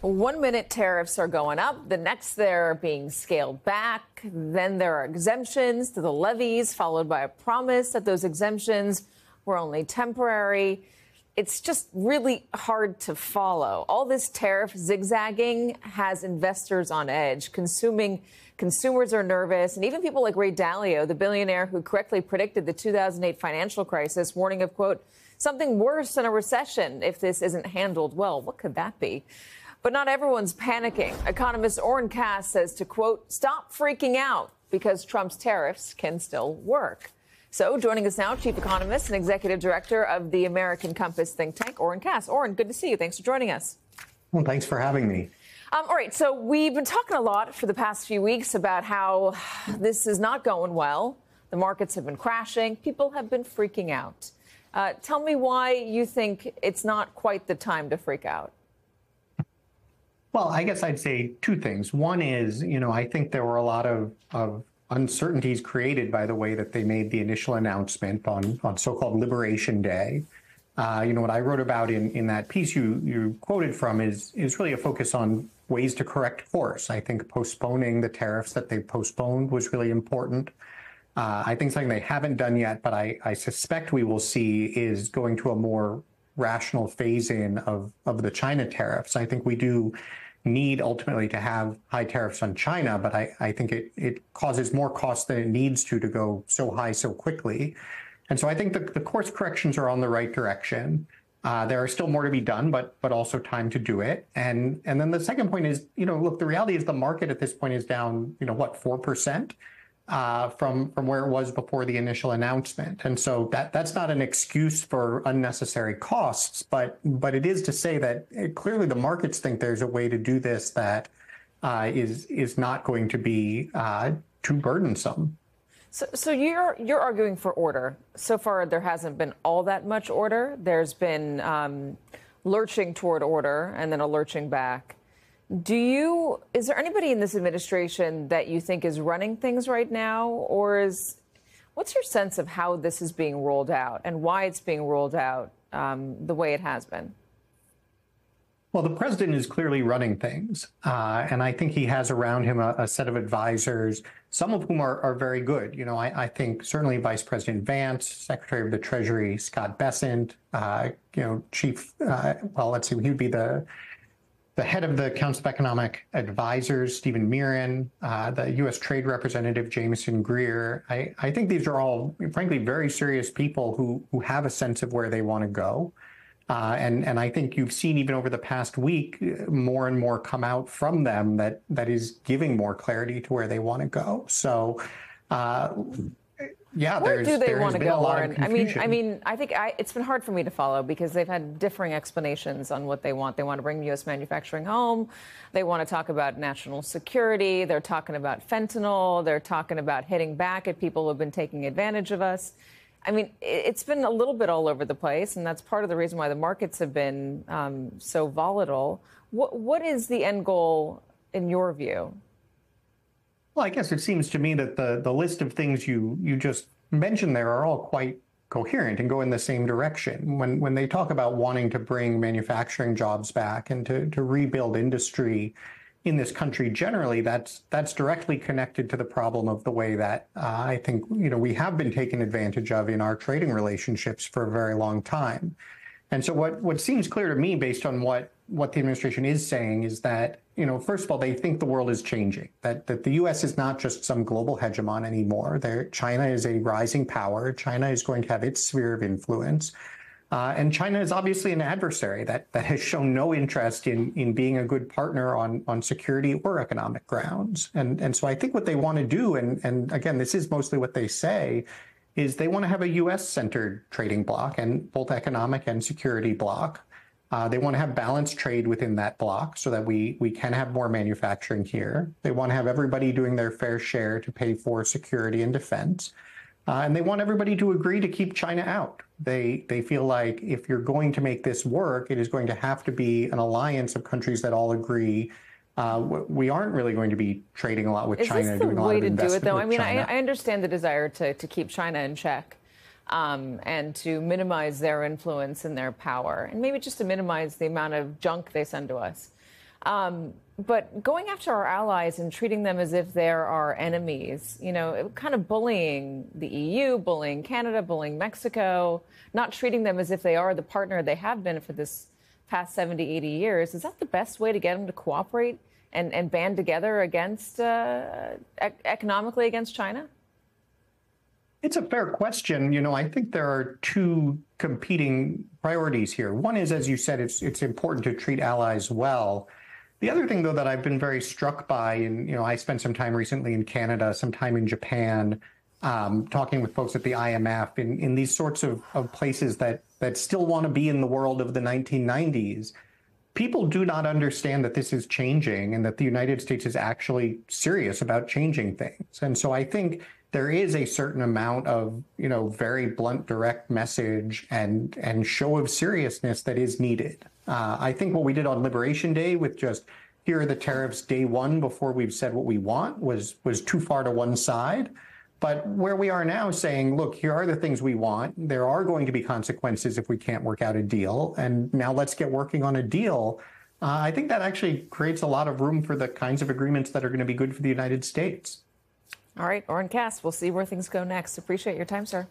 1 minute tariffs are going up, the next they're being scaled back. Then there are exemptions to the levies, followed by a promise that those exemptions were only temporary. It's just really hard to follow. All this tariff zigzagging has investors on edge. Consumers are nervous, and even people like Ray Dalio, the billionaire who correctly predicted the 2008 financial crisis, warning of, quote, something worse than a recession if this isn't handled well. What could that be? But not everyone's panicking. Economist Oren Cass says to, quote, stop freaking out because Trump's tariffs can still work. So joining us now, chief economist and executive director of the American Compass think tank, Oren Cass. Oren, good to see you. Thanks for joining us. Well, thanks for having me. All right. So we've been talking a lot for the past few weeks about how this is not going well. The markets have been crashing. People have been freaking out. Tell me why you think it's not quite the time to freak out. Well, I guess I'd say two things. One is, I think there were a lot of uncertainties created by the way that they made the initial announcement on so-called Liberation Day. What I wrote about in that piece you quoted from is really a focus on ways to correct course. I think postponing the tariffs that they postponed was really important. I think something they haven't done yet, but I suspect we will see is going to a more rational phase-in of the China tariffs. I think we do need ultimately to have high tariffs on China, but I think it causes more cost than it needs to go so high so quickly. And so I think the course corrections are on the right direction. There are still more to be done, but also time to do it. And then the second point is, look, the reality is the market at this point is down, 4%? From where it was before the initial announcement. And so that's not an excuse for unnecessary costs, but it is to say that clearly the markets think there's a way to do this that is not going to be too burdensome. So you're arguing for order. So far, there hasn't been all that much order. There's been lurching toward order and then a lurching back. Is there anybody in this administration that you think is running things right now, or what's your sense of how this is being rolled out and why it's being rolled out the way it has been? Well, the president is clearly running things, and I think he has around him a set of advisors, some of whom are very good. I think certainly Vice President Vance, Secretary of the Treasury Scott Bessent, he would be the head of the Council of Economic Advisors, Stephen Miran, the U.S. Trade Representative, Jameson Greer. I think these are all, frankly, very serious people who have a sense of where they want to go. And I think you've seen even over the past week, more and more come out from them that is giving more clarity to where they want to go. So, yeah, where do they want to go, Warren? I mean, I think it's been hard for me to follow because they've had differing explanations on what they want. They want to bring U.S. manufacturing home. They want to talk about national security. They're talking about fentanyl. They're talking about hitting back at people who have been taking advantage of us. I mean, it's been a little bit all over the place, and that's part of the reason why the markets have been so volatile. What is the end goal in your view? Well, I guess it seems to me that the list of things you just mentioned there are all quite coherent and go in the same direction. When they talk about wanting to bring manufacturing jobs back and to rebuild industry in this country generally, that's directly connected to the problem of the way that I think we have been taken advantage of in our trading relationships for a very long time. And so what seems clear to me based on what the administration is saying is that, first of all, they think the world is changing, that the U.S. is not just some global hegemon anymore. China is a rising power. China is going to have its sphere of influence. And China is obviously an adversary that has shown no interest in being a good partner on security or economic grounds. And so I think what they want to do, and again, this is mostly what they say, is they want to have a U.S.-centered trading bloc, and both economic and security bloc. They want to have balanced trade within that bloc so that we can have more manufacturing here. They want to have everybody doing their fair share to pay for security and defense. And they want everybody to agree to keep China out. They feel like if you're going to make this work, it is going to have to be an alliance of countries that all agree. We aren't really going to be trading a lot with China, doing a lot of investment with China. Is this the way to do it, though? I mean, I understand the desire to keep China in check and to minimize their influence and their power, and maybe just to minimize the amount of junk they send to us. But going after our allies and treating them as if they're our enemies, kind of bullying the EU, bullying Canada, bullying Mexico, not treating them as if they are the partner they have been for this past 70, 80 years. Is that the best way to get them to cooperate and band together against economically against China? It's a fair question. I think there are two competing priorities here. One is, as you said, it's important to treat allies well. The other thing, though, that I've been very struck by, and I spent some time recently in Canada, some time in Japan, talking with folks at the IMF in these sorts of places that still want to be in the world of the 1990s. People do not understand that this is changing and that the United States is actually serious about changing things. And so I think there is a certain amount of, very blunt, direct message and show of seriousness that is needed. I think what we did on Liberation Day with just here are the tariffs day one before we've said what we want was too far to one side. But where we are now saying, look, here are the things we want. There are going to be consequences if we can't work out a deal. And now let's get working on a deal. I think that actually creates a lot of room for the kinds of agreements that are going to be good for the United States. All right, Oren Cass, we'll see where things go next. Appreciate your time, sir.